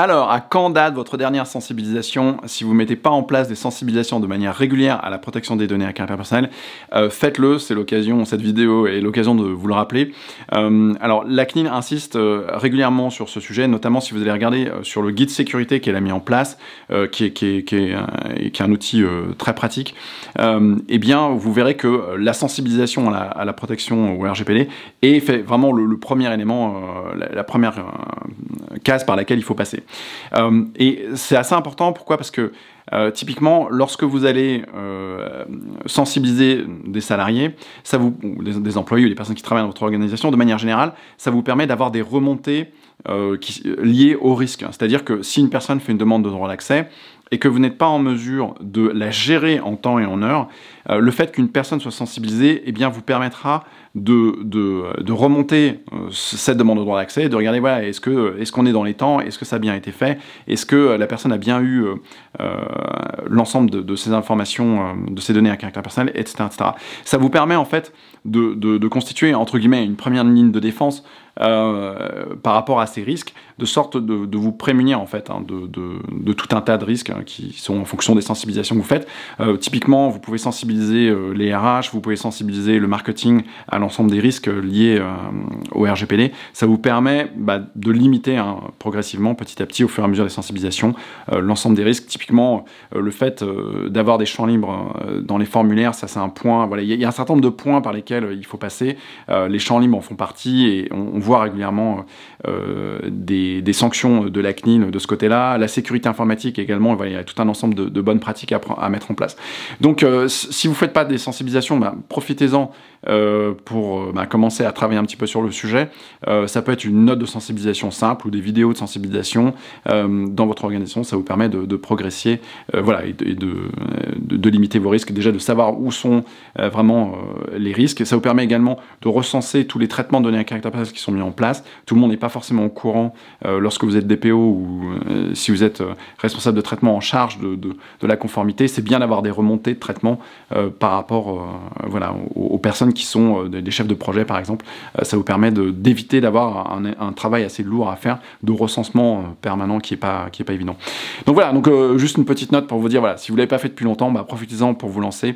Alors, à quand date votre dernière sensibilisation? Si vous ne mettez pas en place des sensibilisations de manière régulière à la protection des données à caractère personnel, faites-le, c'est l'occasion, cette vidéo est l'occasion de vous le rappeler. Alors, la CNIL insiste régulièrement sur ce sujet, notamment si vous allez regarder sur le guide sécurité qu'elle a mis en place, qui est un outil très pratique, eh bien, vous verrez que la sensibilisation à la protection au RGPD est fait vraiment le premier élément, la première case par laquelle il faut passer. Et c'est assez important, pourquoi? Parce que typiquement, lorsque vous allez sensibiliser des salariés, des employés ou des personnes qui travaillent dans votre organisation, de manière générale, ça vous permet d'avoir des remontées liées au risque. C'est-à-dire que si une personne fait une demande de droit d'accès, et que vous n'êtes pas en mesure de la gérer en temps et en heure, le fait qu'une personne soit sensibilisée, eh bien, vous permettra de remonter cette demande de droit d'accès, de regarder, voilà, est-ce qu'on est dans les temps, est-ce que ça a bien été fait, est-ce que la personne a bien eu l'ensemble de ces informations, de ces données à caractère personnel, etc., etc. Ça vous permet en fait de constituer, entre guillemets, une première ligne de défense par rapport à ces risques, de sorte de vous prémunir en fait de tout un tas de risques qui sont en fonction des sensibilisations que vous faites. Typiquement, vous pouvez sensibiliser les RH, vous pouvez sensibiliser le marketing à l'ensemble des risques liés au RGPD. Ça vous permet de limiter progressivement, petit à petit, au fur et à mesure des sensibilisations, l'ensemble des risques. Typiquement, le fait d'avoir des champs libres dans les formulaires, ça c'est un point. Voilà, il y a un certain nombre de points par lesquels il faut passer. Les champs libres en font partie et on voit régulièrement des sanctions de la CNIL de ce côté-là. La sécurité informatique également, il y a tout un ensemble de bonnes pratiques à mettre en place. Donc si vous ne faites pas des sensibilisations, profitez-en pour commencer à travailler un petit peu sur le sujet. Ça peut être une note de sensibilisation simple ou des vidéos de sensibilisation dans votre organisation. Ça vous permet de progresser voilà, et de limiter vos risques, déjà de savoir où sont vraiment les risques. Ça vous permet également de recenser tous les traitements de données à caractère personnel qui sont mis en place. Tout le monde n'est pas forcément au courant lorsque vous êtes DPO ou si vous êtes responsable de traitement en charge de la conformité. C'est bien d'avoir des remontées de traitement par rapport voilà, aux personnes qui sont des chefs de projet par exemple. Ça vous permet d'éviter d'avoir un travail assez lourd à faire de recensement permanent qui est pas évident. Donc voilà, donc juste une petite note pour vous dire, voilà, si vous ne l'avez pas fait depuis longtemps, profitez-en pour vous lancer.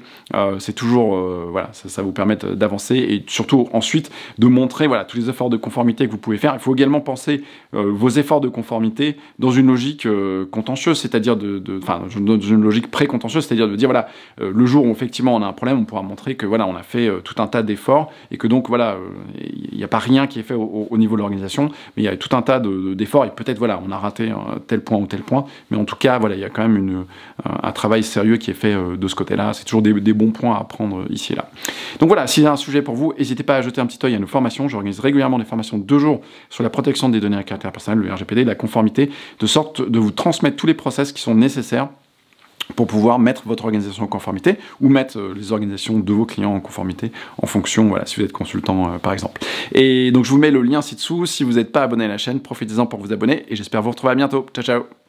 C'est toujours, voilà, ça vous permet d'avancer et surtout ensuite de montrer voilà, tous les efforts de conformité que vous pouvez faire. Il faut également penser vos efforts de conformité dans une logique contentieuse, c'est-à-dire dans une logique pré-contentieuse, c'est-à-dire de dire voilà, le jour où effectivement on a un problème, on pourra montrer que voilà, on a fait tout un tas d'efforts et que donc voilà, il n'y a pas rien qui est fait au niveau de l'organisation, mais il y a tout un tas d'efforts et peut-être voilà, on a raté tel point ou tel point, mais en tout cas voilà, il y a quand même un travail sérieux qui est fait de ce côté-là. C'est toujours des bons points à prendre ici et là. Donc voilà, s'il y a un sujet pour vous, n'hésitez pas à jeter un petit œil à nos formations. J'organise régulièrement des formations de 2 jours sur la protection des données à caractère personnel, le RGPD, la conformité, de sorte de vous transmettre tous les process qui sont nécessaires pour pouvoir mettre votre organisation en conformité ou mettre les organisations de vos clients en conformité en fonction, voilà, si vous êtes consultant par exemple. Et donc je vous mets le lien ci-dessous. Si vous n'êtes pas abonné à la chaîne, profitez-en pour vous abonner et j'espère vous retrouver à bientôt. Ciao, ciao!